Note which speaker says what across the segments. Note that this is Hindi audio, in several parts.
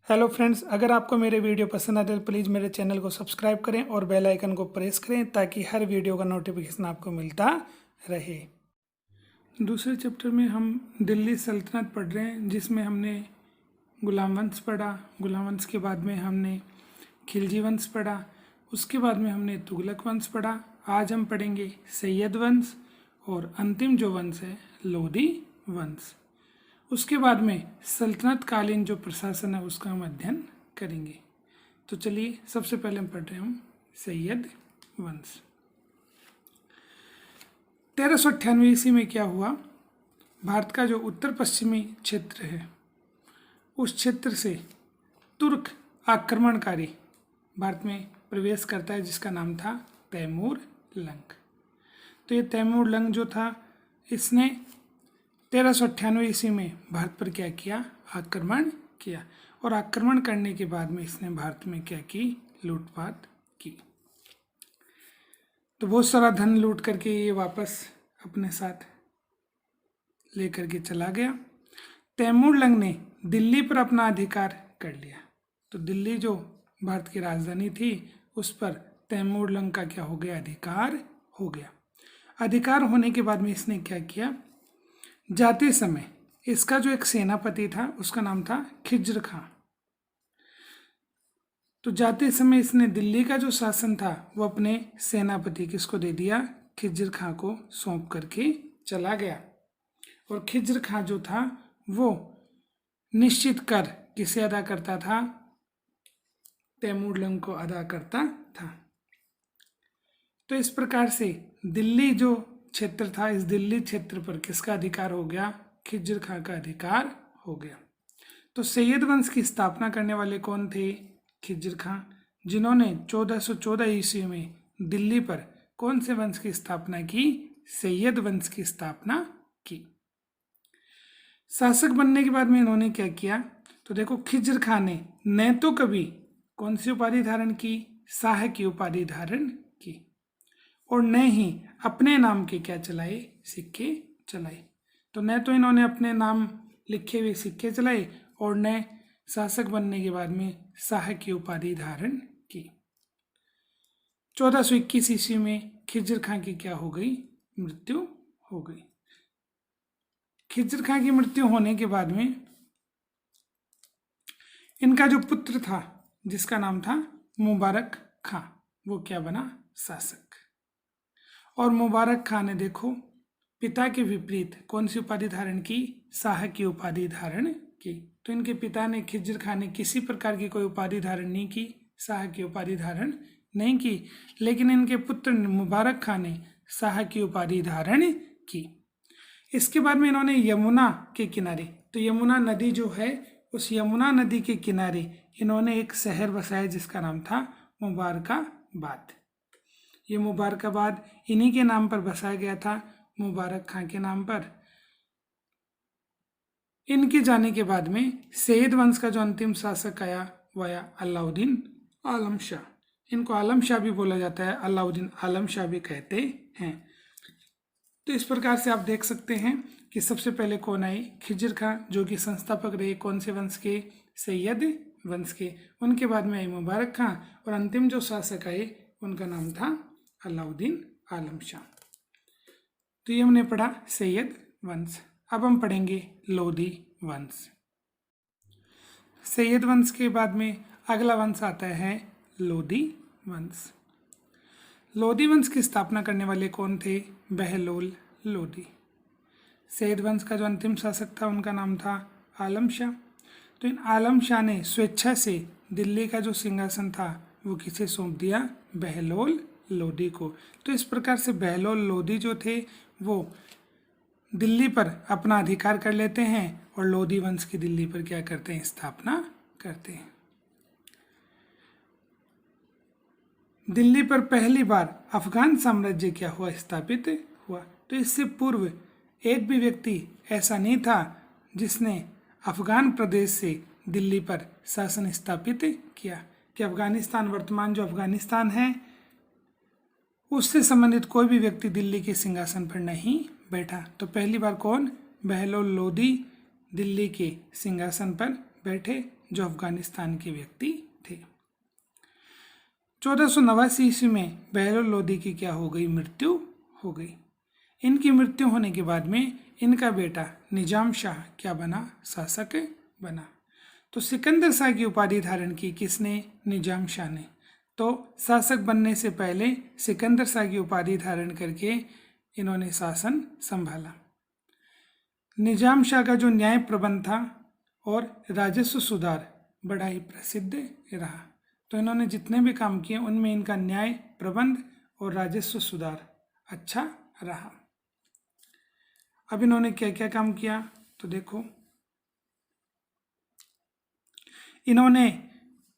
Speaker 1: हेलो फ्रेंड्स, अगर आपको मेरे वीडियो पसंद आते तो प्लीज़ मेरे चैनल को सब्सक्राइब करें और बेल आइकन को प्रेस करें ताकि हर वीडियो का नोटिफिकेशन आपको मिलता रहे। दूसरे चैप्टर में हम दिल्ली सल्तनत पढ़ रहे हैं, जिसमें हमने गुलाम वंश पढ़ा। गुलाम वंश के बाद में हमने खिलजी वंश पढ़ा। उसके बाद में हमने तुगलक वंश पढ़ा। आज हम पढ़ेंगे सैयद वंश और अंतिम जो वंश है लोधी वंश। उसके बाद में सल्तनत कालीन जो प्रशासन है उसका हम अध्ययन करेंगे। तो चलिए, सबसे पहले हम पढ़ रहे हैं सैयद वंश। 1398 ईस्वी में क्या हुआ, भारत का जो उत्तर पश्चिमी क्षेत्र है उस क्षेत्र से तुर्क आक्रमणकारी भारत में प्रवेश करता है, जिसका नाम था तैमूर लंग। तो ये तैमूर लंग जो था, इसने 1398 ईस्वी में भारत पर क्या किया, आक्रमण किया। और आक्रमण करने के बाद में इसने भारत में क्या की, लूटपाट की। तो बहुत सारा धन लूट करके ये वापस अपने साथ लेकर के चला गया। तैमूर लंग ने दिल्ली पर अपना अधिकार कर लिया। तो दिल्ली जो भारत की राजधानी थी उस पर तैमूर लंग का क्या हो गया, अधिकार हो गया। अधिकार होने के बाद में इसने क्या किया, जाते समय इसका जो एक सेनापति था उसका नाम था खिज्र खां। तो जाते समय इसने दिल्ली का जो शासन था वो अपने सेनापति किसको दे दिया, खिज्र खां को सौंप करके चला गया। और खिज्र खां जो था वो निश्चित कर किसे अदा करता था, तैमूर लंग को अदा करता था। तो इस प्रकार से दिल्ली जो क्षेत्र था, इस दिल्ली क्षेत्र पर किसका अधिकार हो गया, खिज्र खां का अधिकार हो गया। तो सैयद वंश की स्थापना करने वाले कौन थे, खिज्र खां, जिन्होंने 1414 ईस्वी में दिल्ली पर कौन से वंश की स्थापना की, सैयद वंश की स्थापना की। शासक बनने के बाद में इन्होंने क्या किया, तो देखो खिज्र खां ने न तो कभी कौन सी उपाधि धारण की, शाह की उपाधि धारण की, और न ही अपने नाम के क्या चलाए, सिक्के चलाए। तो न तो इन्होंने अपने नाम लिखे हुए सिक्के चलाए और न शासक बनने के बाद में शाह की उपाधि धारण की। 1421 ईस्वी में खिज्र खां की क्या हो गई, मृत्यु हो गई। खिज्र खां की मृत्यु होने के बाद में इनका जो पुत्र था जिसका नाम था मुबारक खां, वो क्या बना, शासक। और मुबारक खां ने देखो पिता के विपरीत कौन सी उपाधि धारण की, शाह की उपाधि धारण की। तो इनके पिता ने, खिज्र खां ने, किसी प्रकार की कोई उपाधि धारण नहीं की, शाह की उपाधि धारण नहीं की, लेकिन इनके पुत्र मुबारक खां ने शाह की उपाधि धारण की। इसके बाद में इन्होंने यमुना के किनारे, तो यमुना नदी जो है उस यमुना नदी के किनारे इन्होंने एक शहर बसाया जिसका नाम था मुबारकाबाद। ये मुबारकाबाद इन्हीं के नाम पर बसाया गया था, मुबारक खां के नाम पर। इनके जाने के बाद में सैयद वंश का जो अंतिम शासक आया वो आया अलाउद्दीन आलम शाह। इनको आलम शाह भी बोला जाता है, अलाउद्दीन आलम शाह भी कहते हैं। तो इस प्रकार से आप देख सकते हैं कि सबसे पहले कौन आए, खिज्र खां, जो कि संस्थापक रहे कौन से वंश के, सैयद वंश के। उनके बाद में आए मुबारक खां और अंतिम जो शासक आए उनका नाम था अलाउद्दीन आलम शाह। तो ये हमने पढ़ा सैयद वंश। अब हम पढ़ेंगे लोधी वंश। सैयद वंश के बाद में अगला वंश आता है लोधी वंश। लोधी वंश की स्थापना करने वाले कौन थे, बहलोल लोधी। सैयद वंश का जो अंतिम शासक था उनका नाम था आलम शाह। तो इन आलम शाह ने स्वेच्छा से दिल्ली का जो सिंहासन था वो किसे सौंप दिया, बहलोल लोधी को। तो इस प्रकार से बहलोल लोधी जो थे वो दिल्ली पर अपना अधिकार कर लेते हैं और लोधी वंश की दिल्ली पर क्या करते हैं, स्थापना करते हैं। दिल्ली पर पहली बार अफगान साम्राज्य क्या हुआ, स्थापित हुआ। तो इससे पूर्व एक भी व्यक्ति ऐसा नहीं था जिसने अफगान प्रदेश से दिल्ली पर शासन स्थापित किया, कि अफगानिस्तान, वर्तमान जो अफगानिस्तान है उससे संबंधित कोई भी व्यक्ति दिल्ली के सिंहासन पर नहीं बैठा। तो पहली बार कौन, बहलोल लोधी दिल्ली के सिंहासन पर बैठे, जो अफगानिस्तान के व्यक्ति थे। 1489 ईस्वी में बहलोल लोदी की क्या हो गई, मृत्यु हो गई। इनकी मृत्यु होने के बाद में इनका बेटा निजाम शाह क्या बना, शासक बना। तो सिकंदर शाह की उपाधि धारण की किसने, निजाम शाह ने। तो शासक बनने से पहले सिकंदर शाह की उपाधि धारण करके इन्होंने शासन संभाला। निजाम शाह का जो न्याय प्रबंध था और राजस्व सुधार बड़ा ही प्रसिद्ध रहा। तो इन्होंने जितने भी काम किए उनमें इनका न्याय प्रबंध और राजस्व सुधार अच्छा रहा। अब इन्होंने क्या क्या काम किया, तो देखो, इन्होंने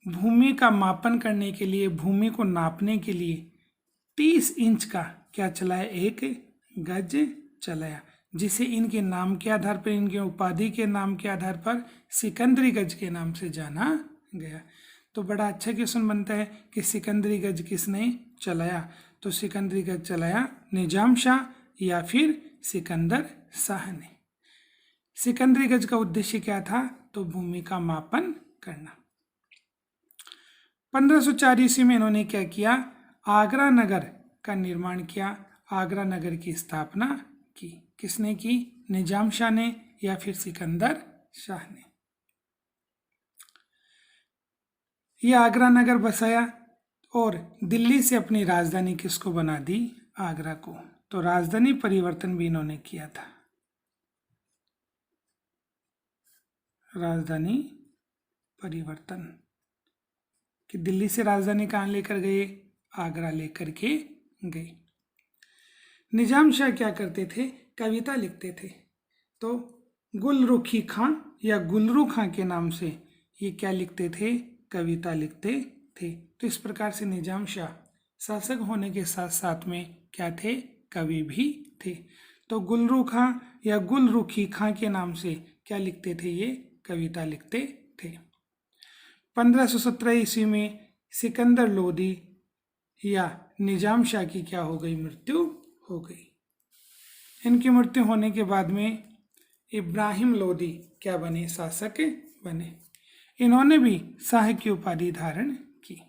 Speaker 1: भूमि का मापन करने के लिए, भूमि को नापने के लिए 30 इंच का क्या चलाया, एक गज चलाया, जिसे इनके नाम के आधार पर, इनके उपाधि के नाम के आधार पर सिकंदरी गज के नाम से जाना गया। तो बड़ा अच्छा क्वेश्चन बनता है कि सिकंदरी गज किसने चलाया। तो सिकंदरी गज चलाया निजाम शाह या फिर सिकंदर शाह ने। सिकंदरी गज का उद्देश्य क्या था, तो भूमि का मापन करना। 1504 ईस्वी में इन्होंने क्या किया, आगरा नगर का निर्माण किया, आगरा नगर की स्थापना की। किसने की, निजाम शाह ने या फिर सिकंदर शाह ने। यह आगरा नगर बसाया और दिल्ली से अपनी राजधानी किसको बना दी, आगरा को। तो राजधानी परिवर्तन भी इन्होंने किया था। राजधानी परिवर्तन कि दिल्ली से राजधानी कहाँ लेकर गए, आगरा लेकर के गए। निजाम शाह क्या करते थे, कविता लिखते थे। तो गुलरुखी खां या गुलरू खां के नाम से ये क्या लिखते थे, कविता लिखते थे। तो इस प्रकार से निजाम शाह शासक होने के साथ साथ में क्या थे, कवि भी थे। तो गुलरू खां या गुलरुखी खां के नाम से क्या लिखते थे, ये कविता लिखते थे। 1517 ईस्वी में सिकंदर लोदी या निजाम शाह की क्या हो गई, मृत्यु हो गई। इनकी मृत्यु होने के बाद में इब्राहिम लोदी क्या बने, शासक बने। इन्होंने भी शाह की उपाधि धारण की।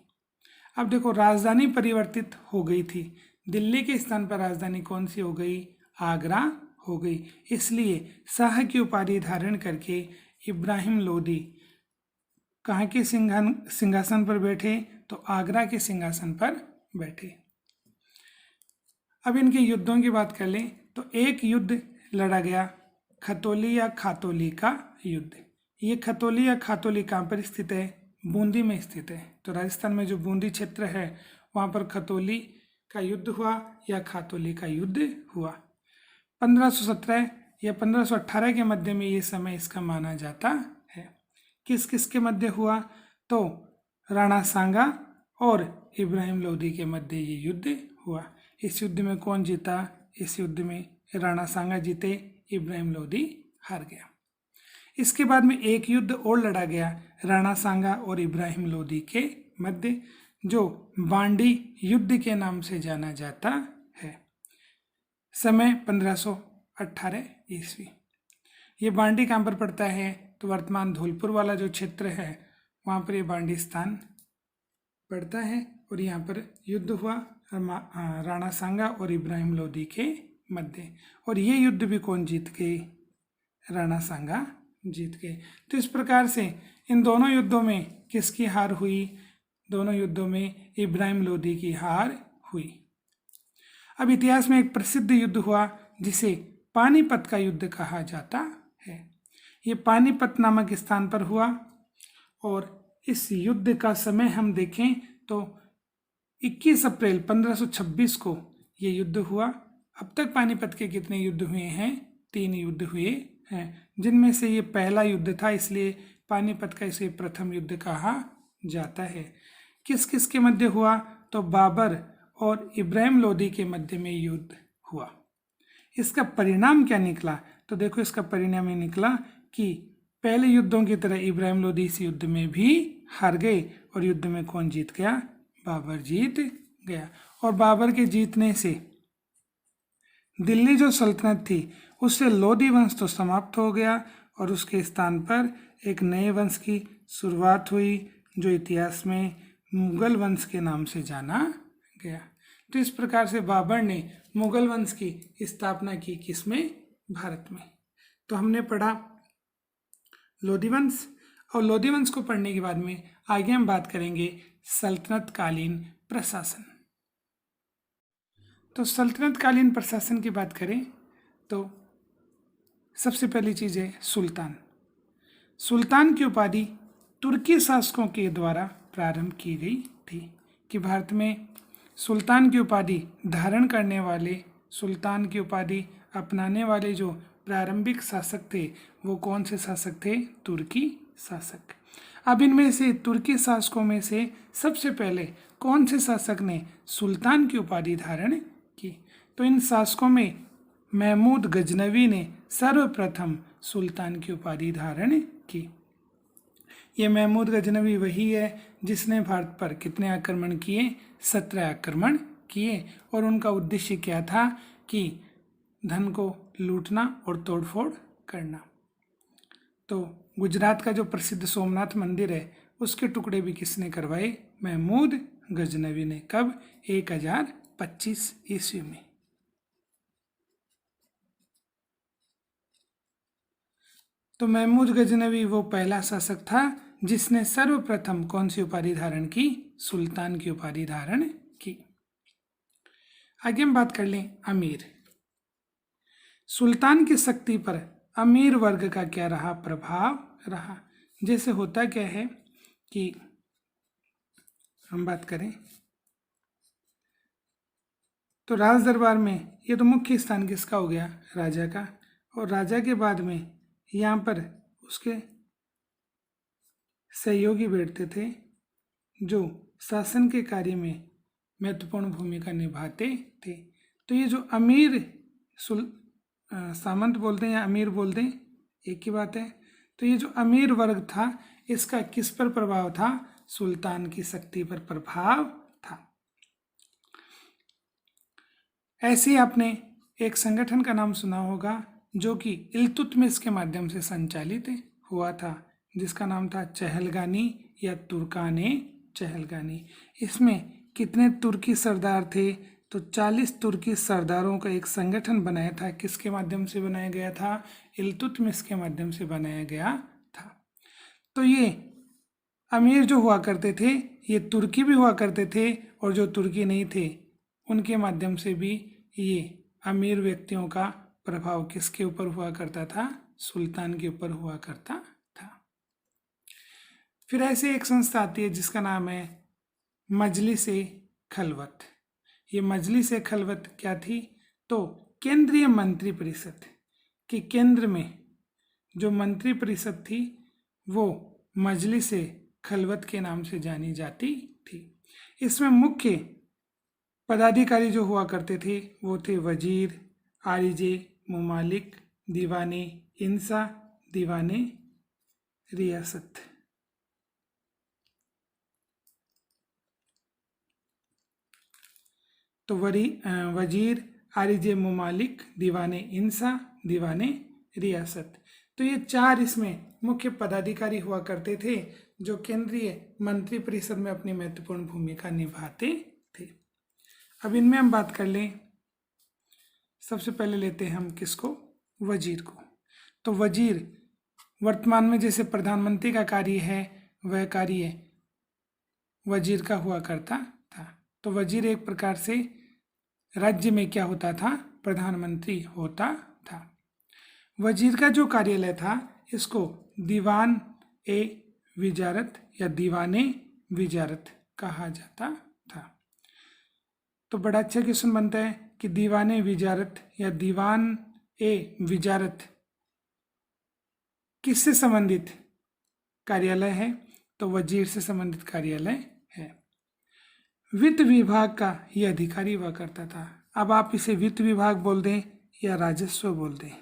Speaker 1: अब देखो, राजधानी परिवर्तित हो गई थी, दिल्ली के स्थान पर राजधानी कौन सी हो गई, आगरा हो गई। इसलिए शाह की उपाधि धारण करके इब्राहिम लोदी कहाँ के सिंहासन पर बैठे, तो आगरा के सिंहासन पर बैठे। अब इनके युद्धों की बात कर लें तो एक युद्ध लड़ा गया, खतौली या खातौली का युद्ध। ये खतौली या खातौली कहाँ पर स्थित है, बूंदी में स्थित है। तो राजस्थान में जो बूंदी क्षेत्र है वहाँ पर खतौली का युद्ध हुआ या खातौली का युद्ध हुआ। 1517 या 1518 के मध्य में ये समय इसका माना जाता है। किस किस के मध्य हुआ, तो राणा सांगा और इब्राहिम लोदी के मध्य ये युद्ध हुआ। इस युद्ध में कौन जीता, इस युद्ध में राणा सांगा जीते, इब्राहिम लोदी हार गया। इसके बाद में एक युद्ध और लड़ा गया राणा सांगा और इब्राहिम लोदी के मध्य, जो बांडी युद्ध के नाम से जाना जाता है। समय 1518 ईस्वी। ये बांडी कहाँ पर पड़ता है, तो वर्तमान धौलपुर वाला जो क्षेत्र है वहाँ पर ये बांडी स्थान पड़ता है। और यहाँ पर युद्ध हुआ राणा सांगा और इब्राहिम लोदी के मध्य। और ये युद्ध भी कौन जीत गए, राणा सांगा जीत गए। तो इस प्रकार से इन दोनों युद्धों में किसकी हार हुई, दोनों युद्धों में इब्राहिम लोदी की हार हुई। अब इतिहास में एक प्रसिद्ध युद्ध हुआ जिसे पानीपत का युद्ध कहा जाता है। ये पानीपत नामक स्थान पर हुआ और इस युद्ध का समय हम देखें तो 21 अप्रैल 1526 को ये युद्ध हुआ। अब तक पानीपत के कितने युद्ध हुए हैं, 3 युद्ध हुए हैं, जिनमें से ये पहला युद्ध था, इसलिए पानीपत का इसे प्रथम युद्ध कहा जाता है। किस किस के मध्य हुआ, तो बाबर और इब्राहिम लोदी के मध्य में युद्ध हुआ। इसका परिणाम क्या निकला, तो देखो इसका परिणाम ये निकला कि पहले युद्धों की तरह इब्राहिम लोदी इस युद्ध में भी हार गए और युद्ध में कौन जीत गया, बाबर जीत गया। और बाबर के जीतने से दिल्ली जो सल्तनत थी उससे लोदी वंश तो समाप्त हो गया और उसके स्थान पर एक नए वंश की शुरुआत हुई जो इतिहास में मुगल वंश के नाम से जाना गया। तो इस प्रकार से बाबर ने मुगल वंश की स्थापना की, किसमें? भारत में। तो हमने पढ़ा लोधी वंश, और लोधी वंश को पढ़ने के बाद में आगे हम बात करेंगे सल्तनत कालीन प्रशासन। तो सल्तनत कालीन प्रशासन की बात करें तो सबसे पहली चीज़ है सुल्तान। सुल्तान की उपाधि तुर्की शासकों के द्वारा प्रारंभ की गई थी कि भारत में सुल्तान की उपाधि धारण करने वाले, सुल्तान की उपाधि अपनाने वाले जो प्रारंभिक शासक थे वो कौन से शासक थे? तुर्की शासक। अब इनमें से तुर्की शासकों में से सबसे पहले कौन से शासक ने सुल्तान की उपाधि धारण की? तो इन शासकों में महमूद गजनवी ने सर्वप्रथम सुल्तान की उपाधि धारण की। ये महमूद गजनवी वही है जिसने भारत पर कितने आक्रमण किए? 17 आक्रमण किए। और उनका उद्देश्य क्या था? कि धन को लूटना और तोड़फोड़ करना। तो गुजरात का जो प्रसिद्ध सोमनाथ मंदिर है उसके टुकड़े भी किसने करवाए? महमूद गजनवी ने। कब? 1025 ईस्वी में। तो महमूद गजनवी वो पहला शासक था जिसने सर्वप्रथम कौन सी उपाधि धारण की? सुल्तान की उपाधि धारण की। आगे हम बात कर लें अमीर। सुल्तान की शक्ति पर अमीर वर्ग का क्या रहा? प्रभाव रहा। जैसे होता क्या है कि हम बात करें तो राज दरबार में ये तो मुख्य स्थान किसका हो गया? राजा का। और राजा के बाद में यहाँ पर उसके सहयोगी बैठते थे जो शासन के कार्य में महत्वपूर्ण भूमिका निभाते थे। तो ये जो अमीर सामंत बोलते हैं या अमीर बोलते हैं, एक ही बात है। तो ये जो अमीर वर्ग था इसका किस पर प्रभाव था? सुल्तान की शक्ति पर प्रभाव था। ऐसे ही आपने एक संगठन का नाम सुना होगा जो कि इल्तुतमिश के माध्यम से संचालित हुआ था, जिसका नाम था चहलगानी या तुर्काने चहलगानी। इसमें कितने तुर्की सरदार थे? तो 40 तुर्की सरदारों का एक संगठन बनाया था। किसके माध्यम से बनाया गया था? इल्तुतमिश के माध्यम से बनाया गया था। तो ये अमीर जो हुआ करते थे ये तुर्की भी हुआ करते थे, और जो तुर्की नहीं थे उनके माध्यम से भी ये अमीर व्यक्तियों का प्रभाव किसके ऊपर हुआ करता था? सुल्तान के ऊपर हुआ करता था। फिर ऐसे एक संस्था आती है जिसका नाम है मजलिस-ए खलवत। ये मजलिस-ए खलवत क्या थी? तो केंद्रीय मंत्री परिषद कि केंद्र में जो मंत्री परिषद थी वो मजलिस-ए खलवत के नाम से जानी जाती थी। इसमें मुख्य पदाधिकारी जो हुआ करते थे वो थे वजीर, आरिजे मुमालिक, दीवाने इंसा, दीवाने रियासत। तो वजीर, आरिजे मुमालिक, दीवाने इंसा, दीवाने रियासत। तो ये 4 इसमें मुख्य पदाधिकारी हुआ करते थे जो केंद्रीय मंत्री परिषद में अपनी महत्वपूर्ण भूमिका निभाते थे। अब इनमें हम बात कर लें। सबसे पहले लेते हैं हम किसको? वजीर को। तो वजीर वर्तमान में जैसे प्रधानमंत्री का कार्य है वह कार्य वजीर का हुआ करता था। तो वजीर एक प्रकार से राज्य में क्या होता था? प्रधानमंत्री होता था। वजीर का जो कार्यालय था इसको दीवान ए विजारत या दीवाने विजारत कहा जाता था। तो बड़ा अच्छा क्वेश्चन बनता है कि दीवाने विजारत या दीवान ए विजारत किससे संबंधित कार्यालय है? तो वजीर से संबंधित कार्यालय है। वित्त विभाग का यह अधिकारी हुआ करता था। अब आप इसे वित्त विभाग बोल दें या राजस्व बोल दें,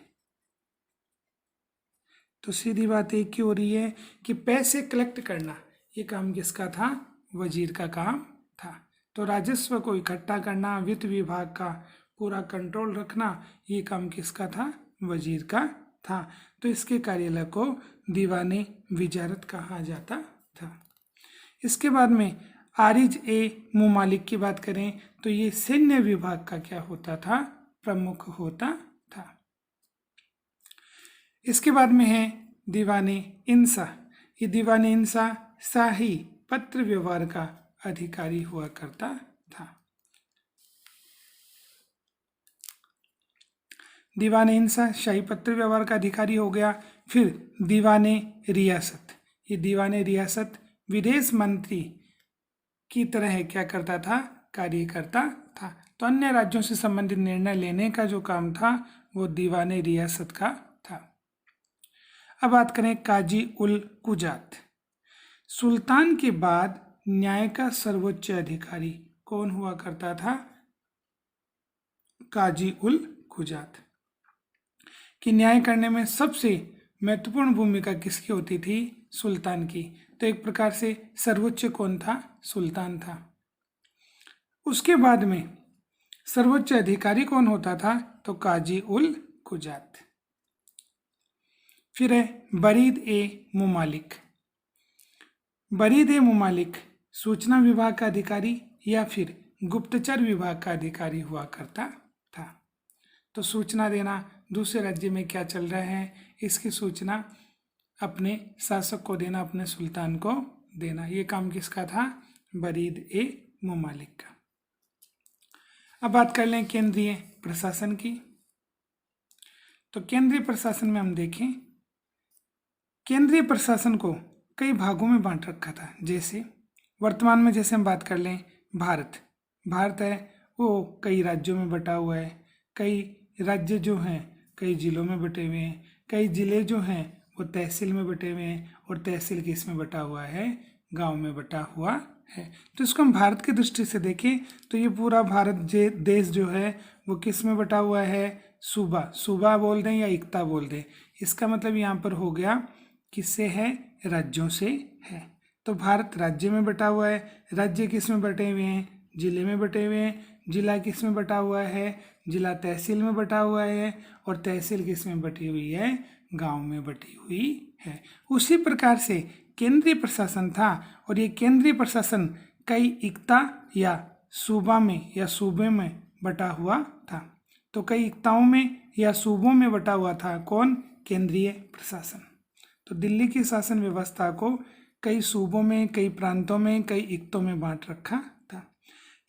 Speaker 1: तो सीधी बात एक ही हो रही है कि पैसे कलेक्ट करना ये काम किसका था? वजीर का काम था। तो राजस्व को इकट्ठा करना, वित्त विभाग का पूरा कंट्रोल रखना, ये काम किसका था? वजीर का था, तो इसके कार्यालय को दीवाने विजारत कहा जाता था। इसके बाद में आरिज ए मुमालिक की बात करें तो ये सैन्य विभाग का क्या होता था, प्रमुख होता था। इसके बाद में है दीवाने इंसा। ये दीवाने इंसा शाही पत्र व्यवहार का अधिकारी हुआ करता था। दीवाने इंसा शाही पत्र व्यवहार का अधिकारी हो गया। फिर दीवाने रियासत। ये दीवाने रियासत विदेश मंत्री की तरह क्या करता था, कार्य करता था। तो अन्य राज्यों से संबंधित निर्णय लेने का जो काम था वो दीवाने रियासत का था। अब बात करें काजी उल कुजात। सुल्तान के बाद न्याय का सर्वोच्च अधिकारी कौन हुआ करता था, काजी उल कुजात। कि न्याय करने में सबसे महत्वपूर्ण भूमिका किसकी होती थी, सुल्तान की। तो एक प्रकार से सर्वोच्च कौन था, सुल्तान था। उसके बाद में सर्वोच्च अधिकारी कौन होता था, तो काजी उल कुजात। फिर है बरीद ए मुमालिक। बरीद ए मुमालिक सूचना विभाग का अधिकारी या फिर गुप्तचर विभाग का अधिकारी हुआ करता था। तो सूचना देना दूसरे राज्य में क्या चल रहा है, इसकी सूचना अपने शासक को देना, अपने सुल्तान को देना, ये काम किसका था, बरीद ए मुमालिक का। अब बात कर लें केंद्रीय प्रशासन की। तो केंद्रीय प्रशासन में हम देखें, केंद्रीय प्रशासन को कई भागों में बांट रखा था। जैसे वर्तमान में जैसे हम बात कर लें भारत है वो कई राज्यों में बटा हुआ है। कई राज्य जो हैं कई जिलों में बटे हुए हैं। कई जिले जो हैं वो तहसील में बटे हुए हैं, और तहसील किस में बटा हुआ है, गांव में बटा हुआ है। तो इसको हम भारत की दृष्टि से देखें तो ये पूरा भारत देश जो है वो किस में बटा हुआ है, सूबा बोल दें या इक्ता बोल दें। इसका मतलब यहाँ पर हो गया किससे है, राज्यों से है। तो भारत राज्य में बटा हुआ है। राज्य किस में बटे हुए हैं, जिले में बटे हुए हैं। जिला किस में बटा हुआ है, जिला तहसील में बटा हुआ है। और तहसील किस में बटी हुई है, गांव में बटी हुई है। उसी प्रकार से केंद्रीय प्रशासन था, और ये केंद्रीय प्रशासन कई इक्ता या सूबे में बटा हुआ था। तो कई इक्ताओं में या सूबों में बटा हुआ था कौन, केंद्रीय प्रशासन। तो दिल्ली की शासन व्यवस्था को कई सूबों में, कई प्रांतों में, कई इक्तों में बांट रखा था।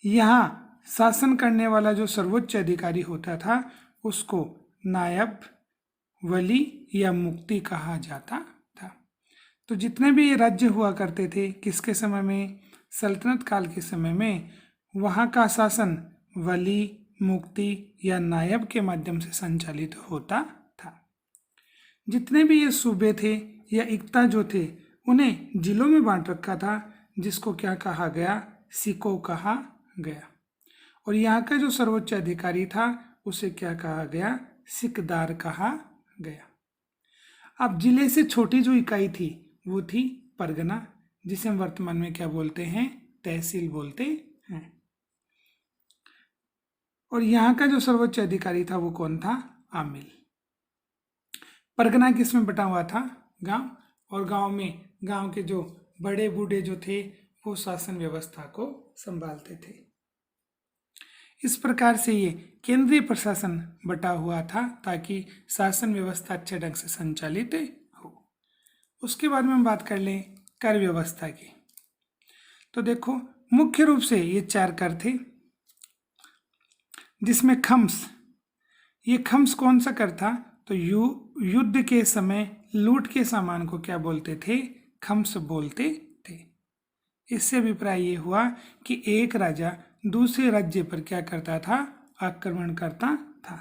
Speaker 1: यहाँ शासन करने वाला जो सर्वोच्च अधिकारी होता था उसको नायब, वली या मुफ्ती कहा जाता था। तो जितने भी ये राज्य हुआ करते थे किसके समय में, सल्तनत काल के समय में, वहाँ का शासन वली, मुफ्ती या नायब के माध्यम से संचालित होता था। जितने भी ये सूबे थे या इक्ता जो थे उन्हें जिलों में बांट रखा था, जिसको क्या कहा गया, सिको कहा गया। और यहाँ का जो सर्वोच्च अधिकारी था उसे क्या कहा गया, सिकदार कहा गया। अब जिले से छोटी जो इकाई थी वो थी परगना, जिसे हम वर्तमान में क्या बोलते हैं, तहसील बोलते हैं। और यहाँ का जो सर्वोच्च अधिकारी था वो कौन था, आमिल। परगना किस में बटा हुआ था, गांव। और गांव के जो बड़े बूढ़े जो थे वो शासन व्यवस्था को संभालते थे। इस प्रकार से ये केंद्रीय प्रशासन बटा हुआ था ताकि शासन व्यवस्था अच्छे ढंग से संचालित हो। उसके बाद में हम बात कर लें कर व्यवस्था की। तो देखो मुख्य रूप से ये 4 कर थे, जिसमें खम्स, ये खम्स कौन सा कर था, तो युद्ध के समय लूट के सामान को क्या बोलते थे, खम्स बोलते थे। इससे अभिप्राय ये हुआ कि एक राजा दूसरे राज्य पर क्या करता था, आक्रमण करता था।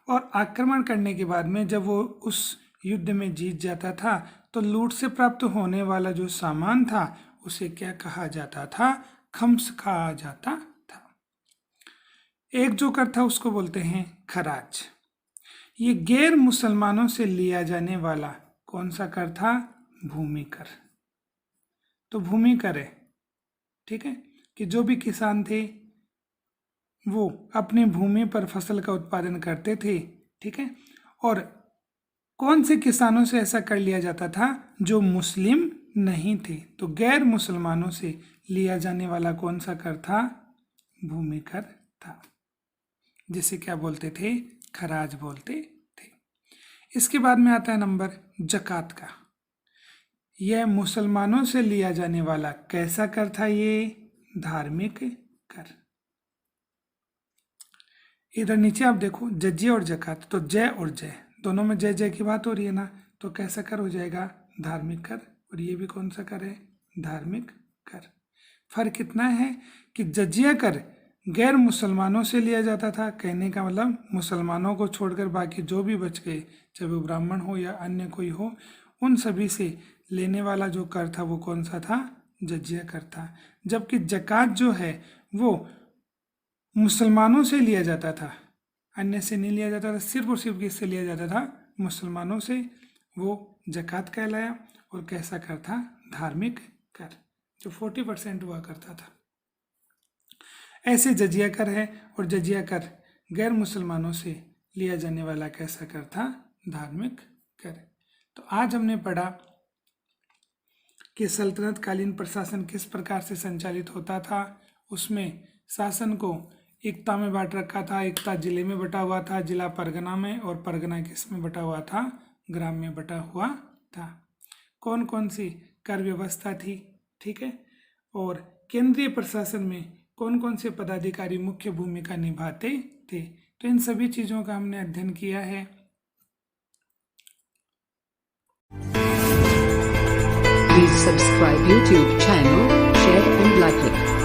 Speaker 1: और आक्रमण करने के बाद में जब वो उस युद्ध में जीत जाता था तो लूट से प्राप्त होने वाला जो सामान था उसे क्या कहा जाता था, खम्स कहा जाता था। एक जो कर था उसको बोलते हैं खराज। ये गैर मुसलमानों से लिया जाने वाला कौन सा कर था, भूमि कर। तो भूमि कर है, ठीक है, कि जो भी किसान थे वो अपनी भूमि पर फसल का उत्पादन करते थे, ठीक है, और कौन से किसानों से ऐसा कर लिया जाता था जो मुस्लिम नहीं थे? तो गैर मुसलमानों से लिया जाने वाला कौन सा कर था? भूमि कर था, जिसे क्या बोलते थे? खराज बोलते थे। इसके बाद में आता है नंबर जकात का। यह मुसलमानों से लिया जाने वाला कैसा कर था? ये धार्मिक कर। इधर नीचे आप देखो जजिया और जकात, तो जय और जय दोनों में जय जय की बात हो रही है ना, तो कैसा कर हो जाएगा? धार्मिक कर। और ये भी कौन सा कर है? धार्मिक कर। फर्क कितना है कि जजिया कर गैर मुसलमानों से लिया जाता था, कहने का मतलब मुसलमानों को छोड़कर बाकी जो भी बच गए, चाहे वो ब्राह्मण हो या अन्य कोई हो, उन सभी से लेने वाला जो कर था वो कौन सा था? जजिया कर था। जबकि जकात जो है वो मुसलमानों से लिया जाता था, अन्य से नहीं लिया जाता था, सिर्फ और सिर्फ किससे लिया जाता था? मुसलमानों से। वो जकात कहलाया। और कैसा कर था? धार्मिक कर, जो 40% हुआ करता था। ऐसे जजिया कर है, और जजिया कर गैर मुसलमानों से लिया जाने वाला कैसा कर था? धार्मिक कर। तो आज हमने पढ़ा कि सल्तनत कालीन प्रशासन किस प्रकार से संचालित होता था। उसमें शासन को एकता में बांट रखा था। एकता जिले में बटा हुआ था, जिला परगना में, और परगना किस में बटा हुआ था? ग्राम में बटा हुआ था। कौन कौन सी कर व्यवस्था थी, ठीक है, और केंद्रीय प्रशासन में कौन कौन से पदाधिकारी मुख्य भूमिका निभाते थे, तो इन सभी चीज़ों का हमने अध्ययन किया है।
Speaker 2: Please subscribe YouTube channel, share and like it.